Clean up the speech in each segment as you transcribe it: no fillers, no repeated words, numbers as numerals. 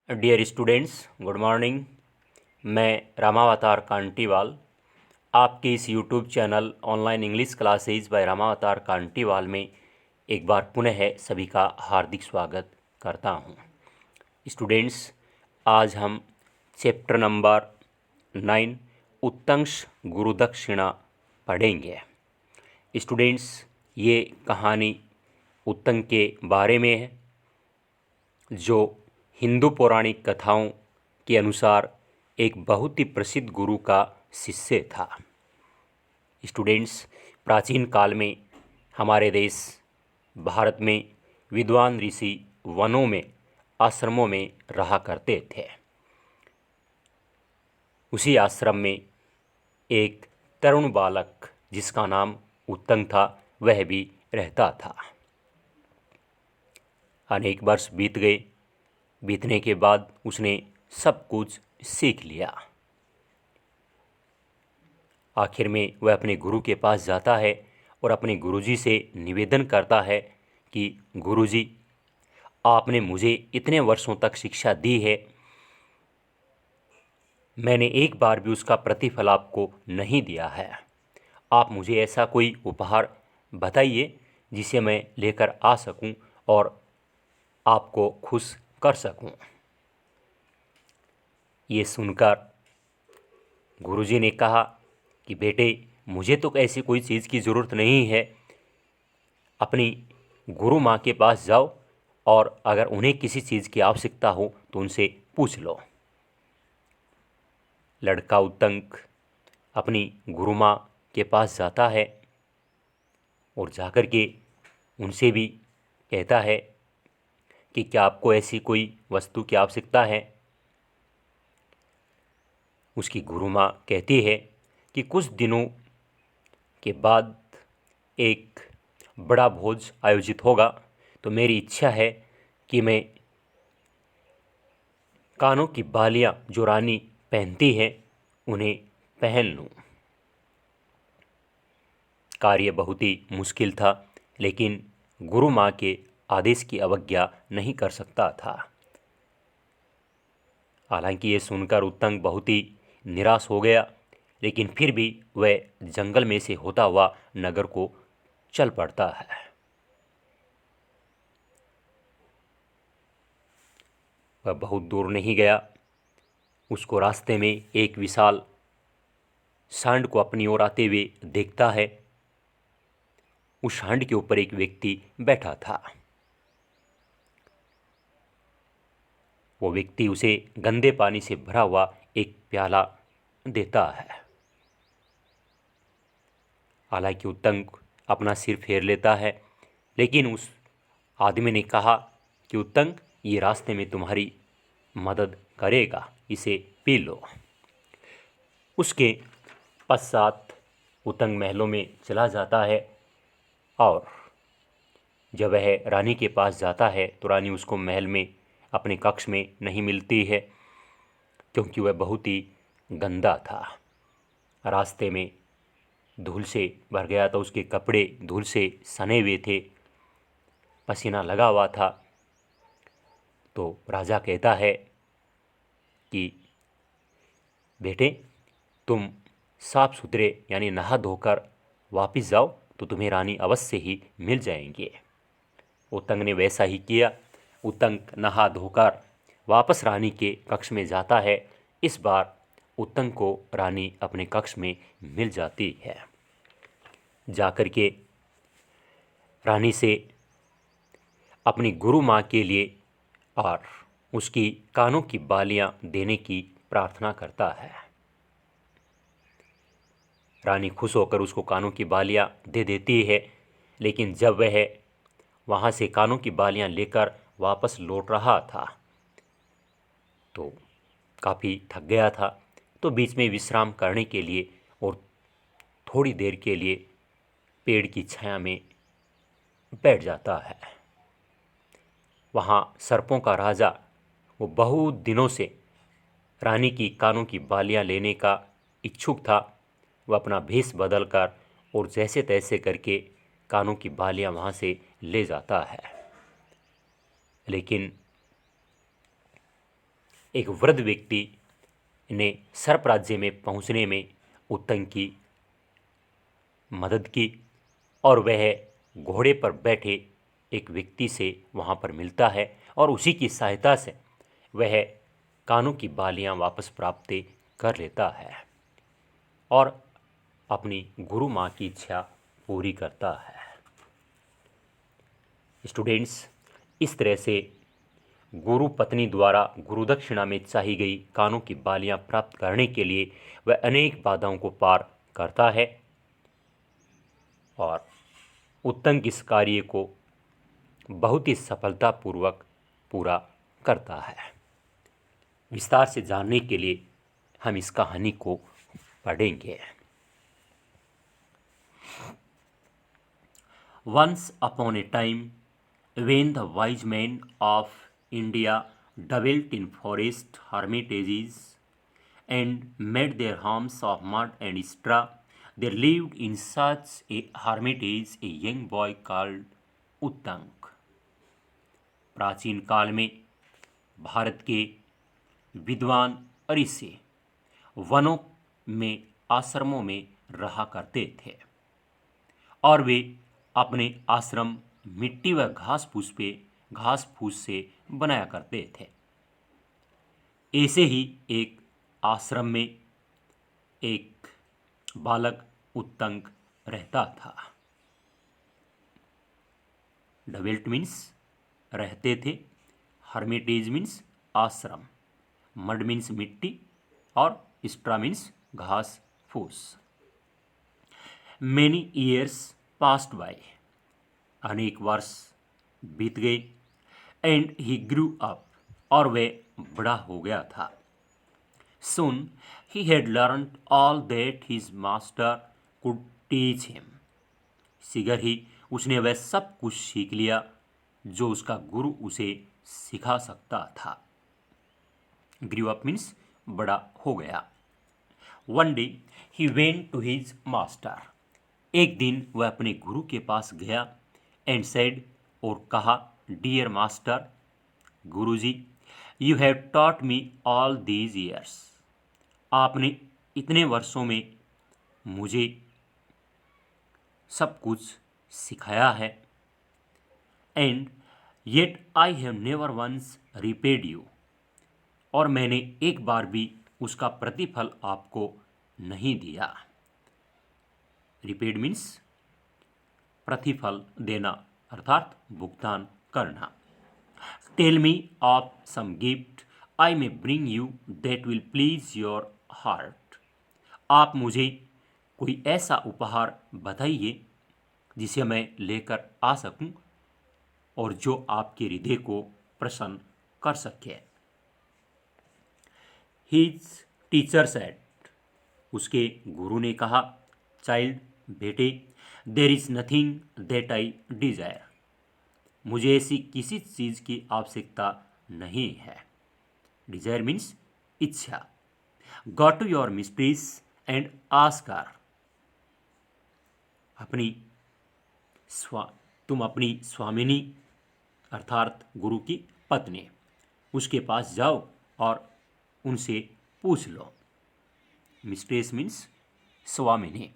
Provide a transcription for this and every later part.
Dear students, good morning. मैं रामावतार कांटीवाल आपके इस YouTube channel online English classes by Ramavatar Kantiwal में एक बार पुनः सभी का हार्दिक स्वागत करता हूं। स्टूडेंट्स, आज हम चैप्टर नंबर 9 उत्तंश गुरुदक्षिणा पढ़ेंगे। स्टूडेंट्स, ये कहानी उत्तंग के बारे में है, जो हिंदू पौराणिक कथाओं के अनुसार एक बहुत ही प्रसिद्ध गुरु का शिष्य था। स्टूडेंट्स, प्राचीन काल में हमारे देश भारत में विद्वान ऋषि वनों में, आश्रमों में रहा करते थे। उसी आश्रम में एक तरुण बालक जिसका नाम उत्तंग था, वह भी रहता था। अनेक वर्ष बीत गए। बीतने के बाद उसने सब कुछ सीख लिया। आखिर में वह अपने गुरु के पास जाता है और अपने गुरुजी से निवेदन करता है कि गुरुजी, आपने मुझे इतने वर्षों तक शिक्षा दी है, मैंने एक बार भी उसका प्रतिफल आपको नहीं दिया है। आप मुझे ऐसा कोई उपहार बताइए जिसे मैं लेकर आ सकूं और आपको खुश कर सकूं। ये सुनकर गुरुजी ने कहा कि बेटे, मुझे तो ऐसी कोई चीज़ की ज़रूरत नहीं है। अपनी गुरु माँ के पास जाओ और अगर उन्हें किसी चीज़ की आवश्यकता हो तो उनसे पूछ लो। लड़का उत्तंक अपनी गुरु माँ के पास जाता है और जाकर के उनसे भी कहता है कि क्या आपको ऐसी कोई वस्तु की आवश्यकता है। उसकी गुरु माँ कहती है कि कुछ दिनों के बाद एक बड़ा भोज आयोजित होगा, तो मेरी इच्छा है कि मैं कानों की बालियां जो रानी पहनती है उन्हें पहन लूं। कार्य बहुत ही मुश्किल था, लेकिन गुरु माँ के आदेश की अवज्ञा नहीं कर सकता था। हालांकि ये सुनकर उत्तंग बहुत ही निराश हो गया, लेकिन फिर भी वह जंगल में से होता हुआ नगर को चल पड़ता है। वह बहुत दूर नहीं गया, उसको रास्ते में एक विशाल सांड को अपनी ओर आते हुए देखता है। उस सांड के ऊपर एक व्यक्ति बैठा था। वो व्यक्ति उसे गंदे पानी से भरा हुआ एक प्याला देता है। हालांकि उत्तंग अपना सिर फेर लेता है, लेकिन उस आदमी ने कहा कि उत्तंग, ये रास्ते में तुम्हारी मदद करेगा, इसे पी लो। उसके पश्चात उत्तंग महलों में चला जाता है और जब वह रानी के पास जाता है तो रानी उसको महल में अपने कक्ष में नहीं मिलती है, क्योंकि वह बहुत ही गंदा था। रास्ते में धूल से भर गया था, उसके कपड़े धूल से सने हुए थे, पसीना लगा हुआ था। तो राजा कहता है कि बेटे, तुम साफ सुथरे यानी नहा धोकर वापस जाओ तो तुम्हें रानी अवश्य ही मिल जाएंगे। उत्तंग ने वैसा ही किया। उत्तंग नहा धोकर वापस रानी के कक्ष में जाता है। इस बार उत्तंग को रानी अपने कक्ष में मिल जाती है। जाकर के रानी से अपनी गुरु माँ के लिए और उसकी कानों की बालियां देने की प्रार्थना करता है। रानी खुश होकर उसको कानों की बालियां दे देती है, लेकिन जब वह वहाँ से कानों की बालियां लेकर वापस लौट रहा था तो काफ़ी थक गया था। तो बीच में विश्राम करने के लिए और थोड़ी देर के लिए पेड़ की छाया में बैठ जाता है। वहाँ सर्पों का राजा, वो बहुत दिनों से रानी की कानों की बालियां लेने का इच्छुक था। वह अपना भेष बदलकर और जैसे तैसे करके कानों की बालियां वहाँ से ले जाता है, लेकिन एक वृद्ध व्यक्ति ने सर्प राज्य में पहुंचने में उत्तंक की मदद की और वह घोड़े पर बैठे एक व्यक्ति से वहां पर मिलता है और उसी की सहायता से वह कानों की बालियां वापस प्राप्त कर लेता है और अपनी गुरु माँ की इच्छा पूरी करता है। स्टूडेंट्स, इस तरह से गुरु पत्नी द्वारा गुरुदक्षिणा में चाही गई कानों की बालियां प्राप्त करने के लिए वह अनेक बाधाओं को पार करता है और उत्तंक इस कार्य को बहुत ही सफलतापूर्वक पूरा करता है। विस्तार से जानने के लिए हम इस कहानी को पढ़ेंगे। Once upon a time, when the wise men of India dwelt in forest hermitages and made their homes of mud and straw, there lived in such a hermitage a young boy called Uttanka. प्राचीन काल में भारत के विद्वान ऋषि वनों में आश्रमों में रहा करते थे और वे अपने आश्रम मिट्टी व घास फूस से बनाया करते थे। ऐसे ही एक आश्रम में एक बालक उत्तंक रहता था। डवेल्ट मीन्स रहते थे, हर्मिटेज मीन्स आश्रम, मड मीन्स मिट्टी और स्ट्रा मीन्स घास फूस। मेनी ईयर्स पास्ट बाय, अनेक वर्ष बीत गए। एंड ही ग्रू अप, और वह बड़ा हो गया था। Soon he had learn all that his master could teach him, शीघ्र ही उसने वह सब कुछ सीख लिया जो उसका गुरु उसे सिखा सकता था। ग्रू अप मीन्स बड़ा हो गया। One day he went to his master, एक दिन वह अपने गुरु के पास गया एंड सेड, और कहा, डियर मास्टर, गुरुजी, you have taught me all these years, आपने इतने वर्षों में मुझे सब कुछ सिखाया है। And yet I have never once repaid you, और मैंने एक बार भी उसका प्रतिफल आपको नहीं दिया। रिपेड मीन्स प्रतिफल देना अर्थात भुगतान करना। Tell me of some gift I may bring you that will please your heart, आप मुझे कोई ऐसा उपहार बताइए जिसे मैं लेकर आ सकूं और जो आपके हृदय को प्रसन्न कर सके। हिज टीचर सेड, उसके गुरु ने कहा, चाइल्ड, बेटे, there is nothing that I Dzire, मुझे ऐसी किसी चीज की आवश्यकता नहीं है। डिजायर मीन्स इच्छा। Go to your mistress and ask her, तुम अपनी स्वामिनी अर्थात गुरु की पत्नी, उसके पास जाओ और उनसे पूछ लो। मिस्ट्रेस मीन्स स्वामिनी।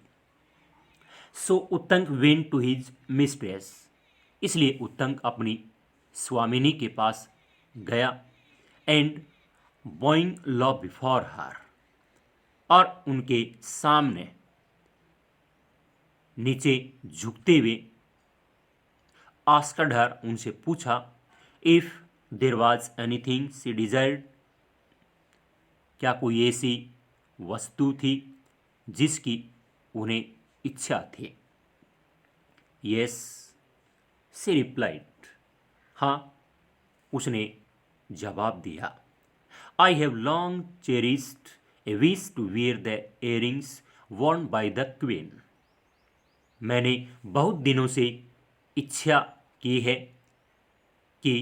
So Uttank went to his mistress, इसलिए उत्तंक अपनी स्वामिनी के पास गया। And bowing low before her, और उनके सामने नीचे झुकते हुए आस्क्ड हर, उनसे पूछा, if there was anything she desired, क्या कोई ऐसी वस्तु थी जिसकी उन्हें इच्छा थी। यस शी रिप्लाइड, हाँ, उसने जवाब दिया। I have long cherished a wish to wear the earrings worn by the queen, मैंने बहुत दिनों से इच्छा की है कि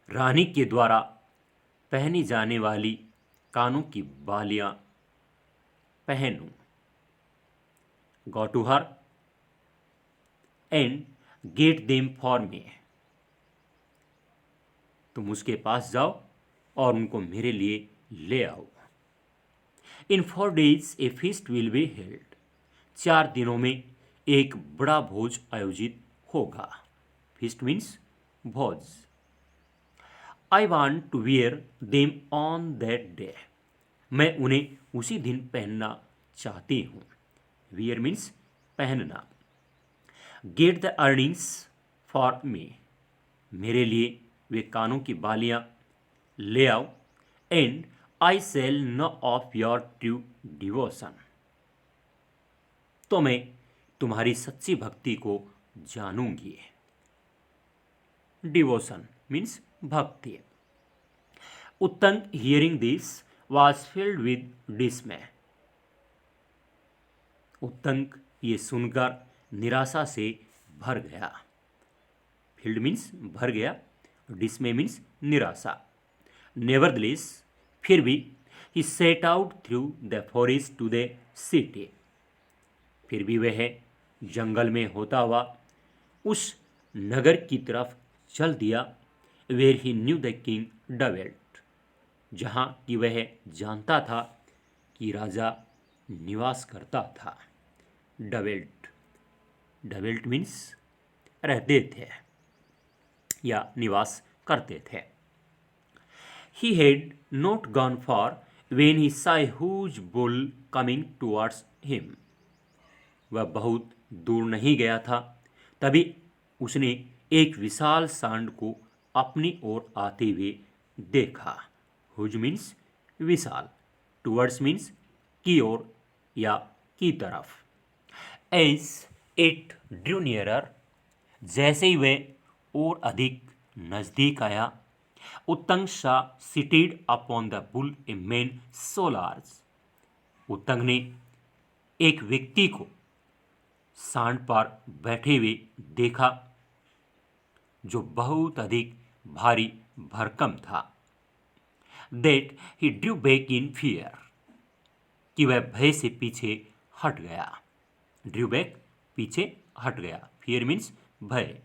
रानी के द्वारा पहनी जाने वाली कानों की बालियां पहनूं। Go to her and get them for me, तुम उसके पास जाओ और उनको मेरे लिए ले आओ। In 4 days a feast will be held. 4 दिनों में एक बड़ा भोज आयोजित होगा। फीस्ट मीन्स भोज। I want to wear them on that day. मैं उन्हें उसी दिन पहनना चाहती हूँ। वियर मीन्स पहनना। Get the earrings for me. मेरे लिए वे कानों की बालियां ले आओ। And I shall know of your true devotion. तो मैं तुम्हारी सच्ची भक्ति को जानूंगी। डिवोशन मीन्स भक्ति। Uttang hearing this was filled with dismay. Uttang ये सुनकर निराशा से भर गया। फिल्ड मीन्स भर गया, डिसमे मीन्स निराशा। नेवरदलेस फिर भी he set out through the forest to the city. फिर भी वह जंगल में होता हुआ उस नगर की तरफ चल दिया। Where he knew the king dwelt. जहाँ कि वह जानता था कि राजा निवास करता था। डवेल्ट, डवेल्ट मीन्स रहते थे या निवास करते थे। He had not gone far when he saw a huge bull coming towards him. वह बहुत दूर नहीं गया था, तभी उसने एक विशाल सांड को अपनी ओर आते हुए देखा। हुज मीन्स विशाल, टुवर्ड्स मीन्स की ओर या की तरफ। एज इट ड्रू नियरर, जैसे ही वह और अधिक नजदीक आया, Uttang saw seated upon the bull a man so large. Uttang ने एक व्यक्ति को सांड पर बैठे हुए देखा जो बहुत अधिक भारी भरकम था। That he Drew back in fear, कि वह भय से पीछे हट गया। ड्रू बैक पीछे हट गया। फियर मीन्स भय।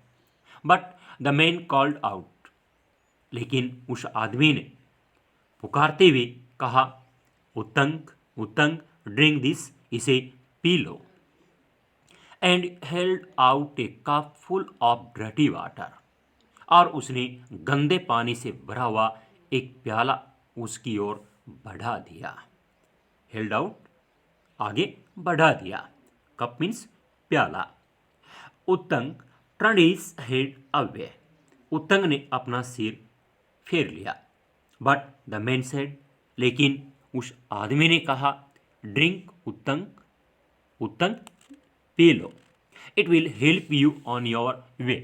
But the man called out, लेकिन उस आदमी ने पुकारते हुए कहा, उत्तंग उत्तंग ड्रिंक दिस, इसे P low. And held out A cup full of dirty water, और उसने गंदे पानी से भरा हुआ एक प्याला उसकी ओर बढ़ा दिया। हेल्ड आउट आगे बढ़ा दिया। कप मीन्स प्याला। उत्तंग टर्न्ड हिज हेड अवे। उत्तंग ने अपना सिर फेर लिया। बट द मैन सेड, लेकिन उस आदमी ने कहा, ड्रिंक उत्तंग, उत्तंग पी लो। It will help you on your way,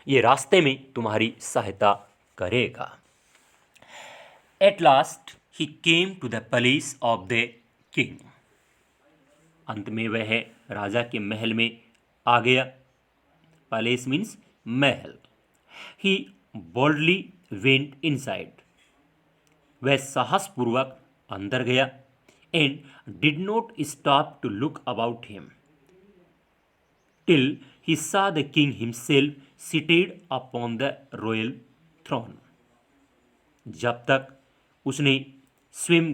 ये रास्ते में तुम्हारी सहायता करेगा। At last he came to the palace of the king. अंत में वह राजा के महल में आ गया। पैलेस मीन्स महल। ही बोल्डली वेंट इनसाइड, वह साहसपूर्वक अंदर गया। And did not stop to look about him till he saw the king himself seated upon the royal throne। जब तक उसने स्वयं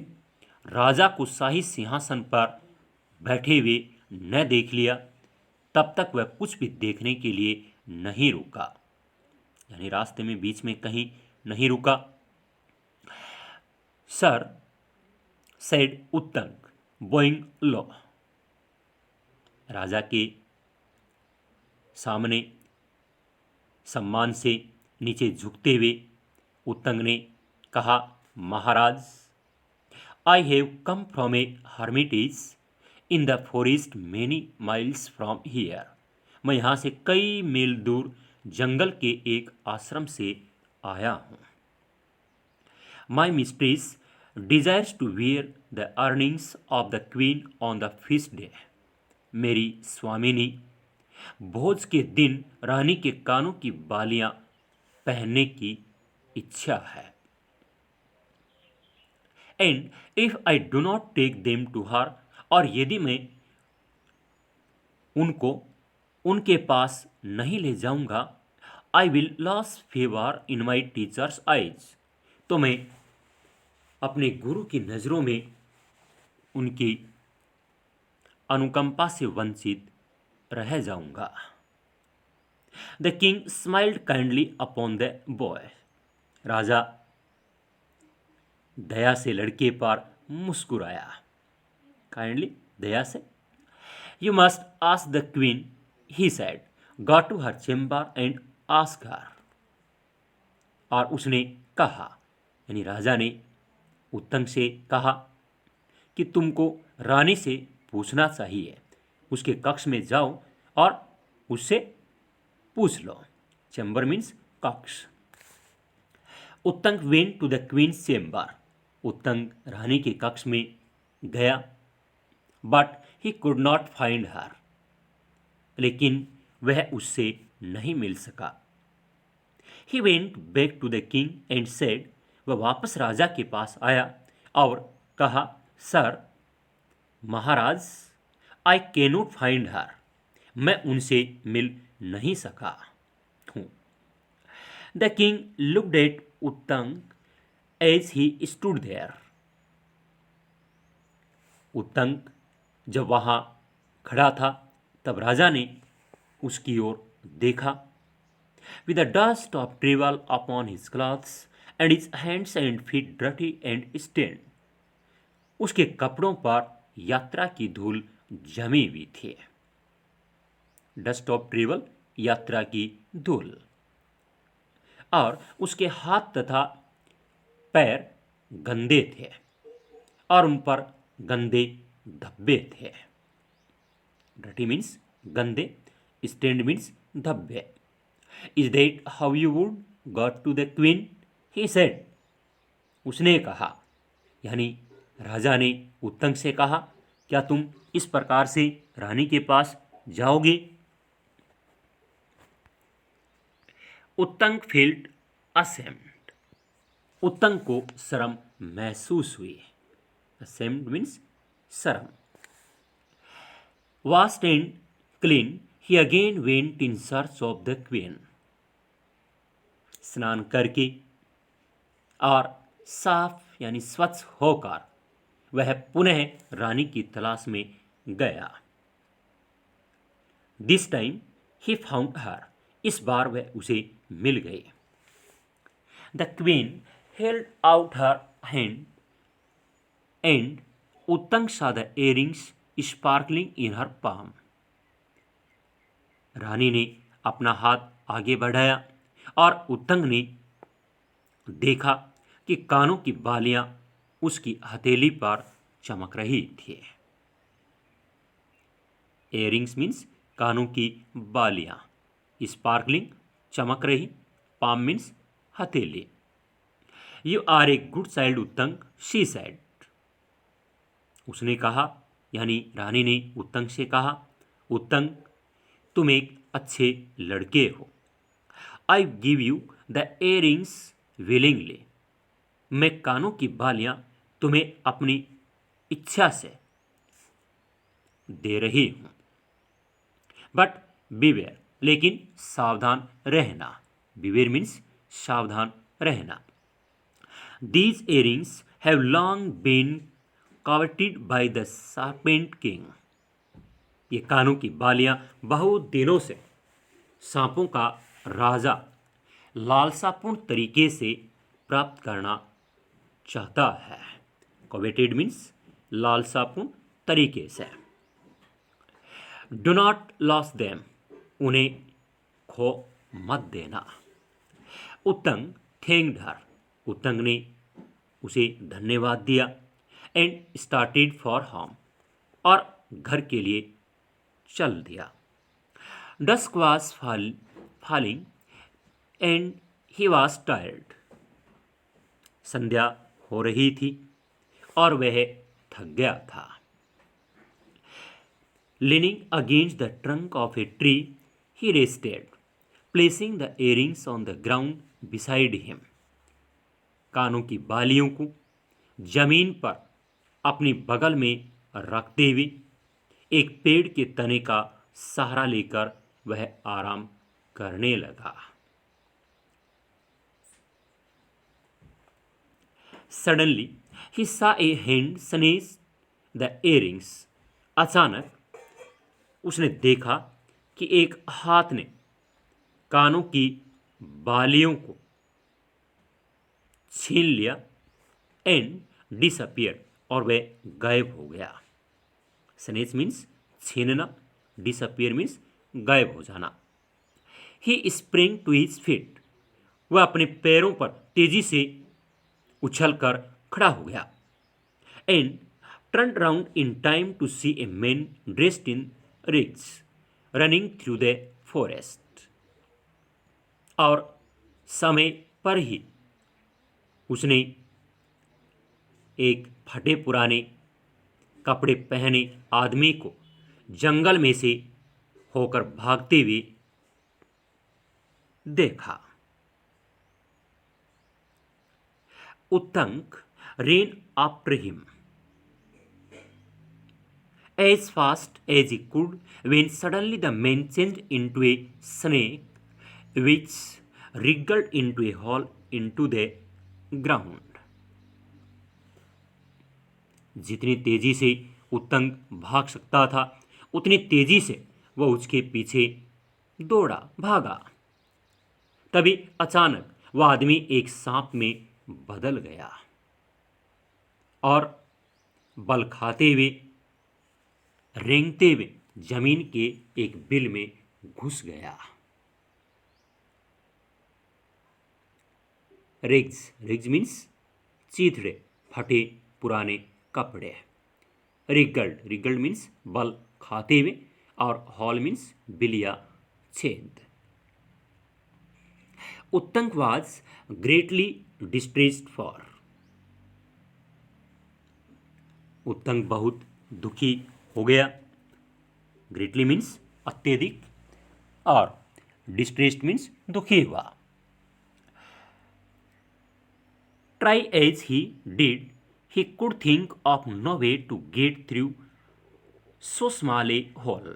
राजा को शाही सिंहासन पर बैठे हुए न देख लिया, तब तक वह कुछ भी देखने के लिए नहीं रुका। यानी रास्ते में बीच में कहीं नहीं रुका। सर सेड उत्तंग बोइंग लो। राजा के सामने सम्मान से नीचे झुकते हुए उत्तंग ने कहा, महाराज, I have come from a hermitage in the forest many miles from here. मैं यहाँ से कई मील दूर जंगल के एक आश्रम से आया हूँ। My mistress desires to wear the earrings of the queen on the feast day. मेरी स्वामिनी भोज के दिन रानी के कानों की बालियां पहनने की इच्छा है। And if I do not take them to her, और यदि मैं उनको उनके पास नहीं ले जाऊंगा, I will lose favour in my teacher's eyes, तो मैं अपने गुरु की नज़रों में उनकी अनुकंपा से वंचित रह जाऊंगा। The king smiled kindly upon the boy. राजा दया से लड़के पर मुस्कुराया। काइंडली, दया से। You must ask the queen, he said, go to her chamber and ask her. और उसने कहा, यानी राजा ने उत्तंग से कहा कि तुमको रानी से पूछना चाहिए। उसके कक्ष में जाओ और उससे पूछ लो। चैम्बर मीन्स कक्ष। Uttang went to the queen's chamber. Uttang रानी के कक्ष में गया। But he could not find her. लेकिन वह उससे नहीं मिल सका। He went back to the king and said. वह वापस राजा के पास आया और कहा, सर, महाराज, आई कैनोट फाइंड हर। मैं उनसे मिल नहीं सका हूं। The king looked at Uttang as he stood there. Uttang जब वहां खड़ा था तब राजा ने उसकी ओर देखा। With the dust of travel upon his clothes and his hands and feet dirty and stained. उसके कपड़ों पर यात्रा की धूल जमी हुई थी। डस्ट ऑफ ट्रेवल, यात्रा की धूल। और उसके हाथ तथा पैर गंदे थे और उन पर गंदे धब्बे थे। डर्टी मीन्स गंदे, स्टेन्ड मीन्स धब्बे। Is that how you would got to the queen, he said. उसने कहा, यानी राजा ने उत्तंग से कहा, क्या तुम इस प्रकार से रानी के पास जाओगे? उत्तंग फील्ड असेम्ड। उत्तंग को शर्म महसूस हुई। असेम्ड मीन्स शर्म। Vast and clean he again went in search of the queen. स्नान करके और साफ यानी स्वच्छ होकर वह पुनः रानी की तलाश में गया। This time he found her. इस बार वह उसे मिल गई। The queen held out her hand and Uttang saw the earrings sparkling in her palm। रानी ने अपना हाथ आगे बढ़ाया और उत्तंग ने देखा कि कानों की बालियां उसकी हथेली पर चमक रही थी। एयरिंग्स मीन्स कानों की बालियां, स्पार्कलिंग चमक रही, पाम मीन्स हथेली। You are a good child Uttang, she said. उसने कहा, यानी रानी ने उत्तंग से कहा, उत्तंग, तुम एक अच्छे लड़के हो। I give you the earrings willingly. मैं कानों की बालियां तुम्हें अपनी इच्छा से दे रही हूं। बट बीवेयर, लेकिन सावधान रहना। बीवेयर मीन्स सावधान रहना। These earrings have long been coveted by the serpent king. ये कानों की बालियां बहुत दिनों से सांपों का राजा लालसापूर्ण तरीके से प्राप्त करना चाहता है। कॉवेटेड मीन्स लालसापूर्ण तरीके से। Do not loss them. उन्हें खो मत देना। उत्तंग थैंक्ड हर। उत्तंग ने उसे धन्यवाद दिया। And started for home. और घर के लिए चल दिया। Dusk was falling and he was tired. संध्या हो रही थी और वह थक गया था। Leaning against the trunk of a tree, he rested, placing the earrings on the ground beside him। कानों की बालियों को जमीन पर अपनी बगल में रखते हुए एक पेड़ के तने का सहारा लेकर वह आराम करने लगा। Suddenly, He saw a hand sneeze the earrings. अचानक उसने देखा कि एक हाथ ने कानों की बालियों को छीन लिया एंड डिसअपियर, और वह गायब हो गया। स्नेच मीन्स छीनना, डिसअपियर मीन्स गायब हो जाना। ही स्प्रिंग टू हिज फीट, वह अपने पैरों पर तेजी से उछलकर खड़ा हो गया and turned round in time to see a man dressed in rags running through the forest. और समय पर ही उसने एक फटे पुराने कपड़े पहने आदमी को जंगल में से होकर भागते हुए देखा। Uttanka ran after him as fast as he could when suddenly the man changed into a snake which wriggled into a hole into the ground. जितनी तेजी से उत्तंक भाग सकता था उतनी तेजी से वह उसके पीछे दौड़ा भागा। तभी अचानक वह आदमी एक सांप में बदल गया और बल खाते हुए रेंगते हुए जमीन के एक बिल में घुस गया। रिग्स, रिग्स मीन्स चीथड़े, फटे पुराने कपड़े। रिगल्ड, रिगल्ड मीन्स बल खाते हुए, और हॉल मीन्स बिलिया, छेद। Uttanka was greatly distressed for, Uttanka बहुत दुखी हो गया। ग्रेटली मीन्स अत्यधिक, और डिस्ट्रेस्ड मीन्स दुखी हुआ। Try as he did, he could think of no way to get through so small a hole.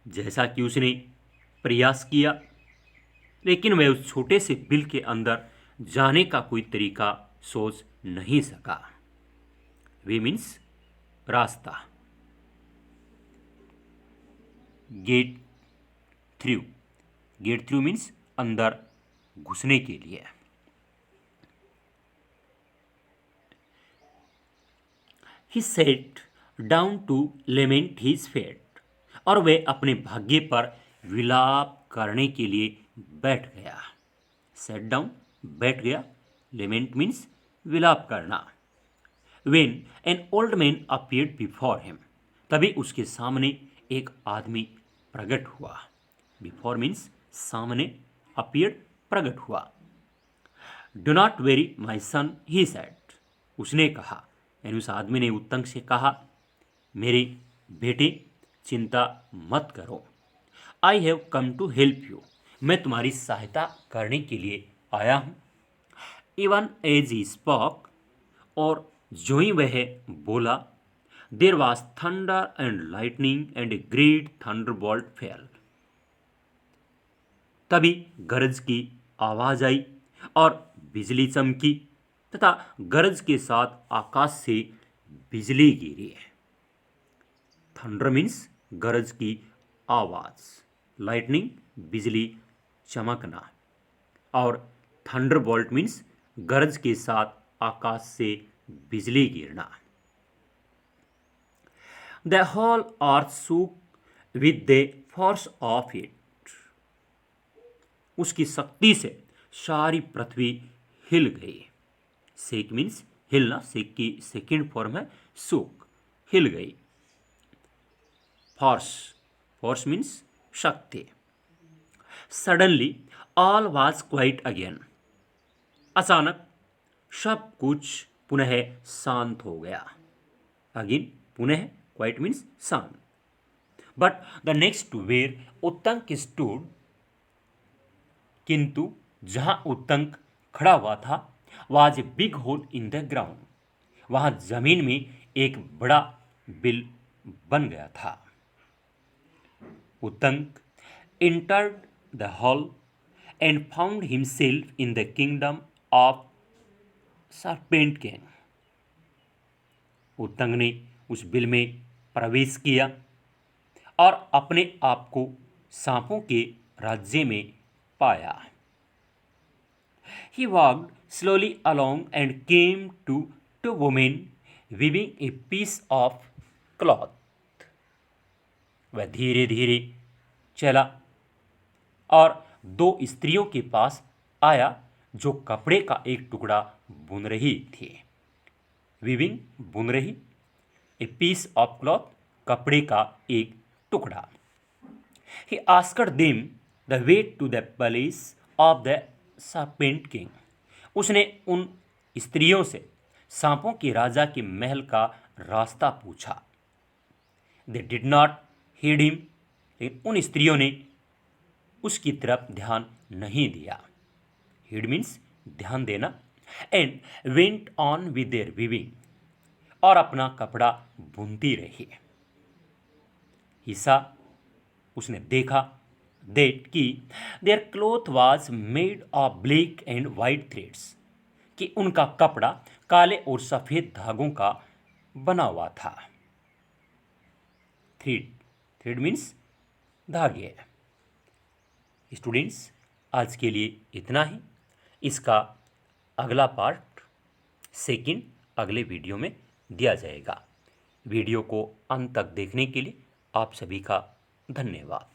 जैसा कि उसने प्रयास किया, लेकिन वह उस छोटे से बिल के अंदर जाने का कोई तरीका सोच नहीं सका। वे मीन्स रास्ता। Get through, get through means अंदर घुसने के लिए। He sat down to lament his fate, और वह अपने भाग्य पर विलाप करने के लिए बैठ गया। सेट डाउन, बैठ गया। लेमेंट मीन्स विलाप करना। When an old man appeared before him, तभी उसके सामने एक आदमी प्रकट हुआ। Before मीन्स सामने, appeared प्रकट हुआ। Do not worry my son, he said, उसने कहा, यानी उस आदमी ने उत्तंक से कहा, मेरे बेटे चिंता मत करो। I have come to help you, मैं तुम्हारी सहायता करने के लिए आया हूँ। इवन एज ही स्पॉक, और जो ही वह बोला, there was thunder and lightning and a great Thunderbolt fail, तभी गरज की आवाज आई और बिजली चमकी, तथा गरज के साथ आकाश से बिजली गिरी। थंडर मीन्स गरज की आवाज, लाइटनिंग बिजली चमकना, और थंडरबोल्ट मीन्स गरज के साथ आकाश से बिजली गिरना। The whole earth shook with the force of it, उसकी शक्ति से सारी पृथ्वी हिल गई। शेक मीन्स हिलना, शेक की सेकेंड फॉर्म है शूक, हिल गई। फोर्स, फोर्स मीन्स शक्ति। Suddenly all was quiet again, अचानक सब कुछ पुनः शांत हो गया। अगेन, पुनः, क्वाइट मीन्स शांत। But the next where Uttanka stood, किंतु जहां उत्तंक खड़ा हुआ था, was a big hole in the ground, वहां जमीन में एक बड़ा बिल बन गया था। Uttanka entered the hall and found himself in the kingdom of serpent king. उत्तंग ने उस बिल में प्रवेश किया और अपने आप को सांपों के राज्य में पाया। He walked slowly along and came to two women weaving a piece of cloth. वह धीरे धीरे चला और दो स्त्रियों के पास आया जो कपड़े का एक टुकड़ा बुन रही थी। वीविंग बुन रही, ए पीस ऑफ क्लॉथ कपड़े का एक टुकड़ा। He asked them the way to the palace of the serpent king. उसने उन स्त्रियों से सांपों के राजा के महल का रास्ता पूछा। They did not heed him. लेकिन उन स्त्रियों ने उसकी तरफ ध्यान नहीं दिया। Heed means ध्यान देना। And went on with their weaving. और अपना कपड़ा बुनती रही। हिस्सा उसने देखा that कि their cloth was made of black and white threads, कि उनका कपड़ा काले और सफेद धागों का बना हुआ था। थ्रेड मीन्स धागे। स्टूडेंट्स, आज के लिए इतना ही। इसका अगला पार्ट सेकंड अगले वीडियो में दिया जाएगा। वीडियो को अंत तक देखने के लिए आप सभी का धन्यवाद।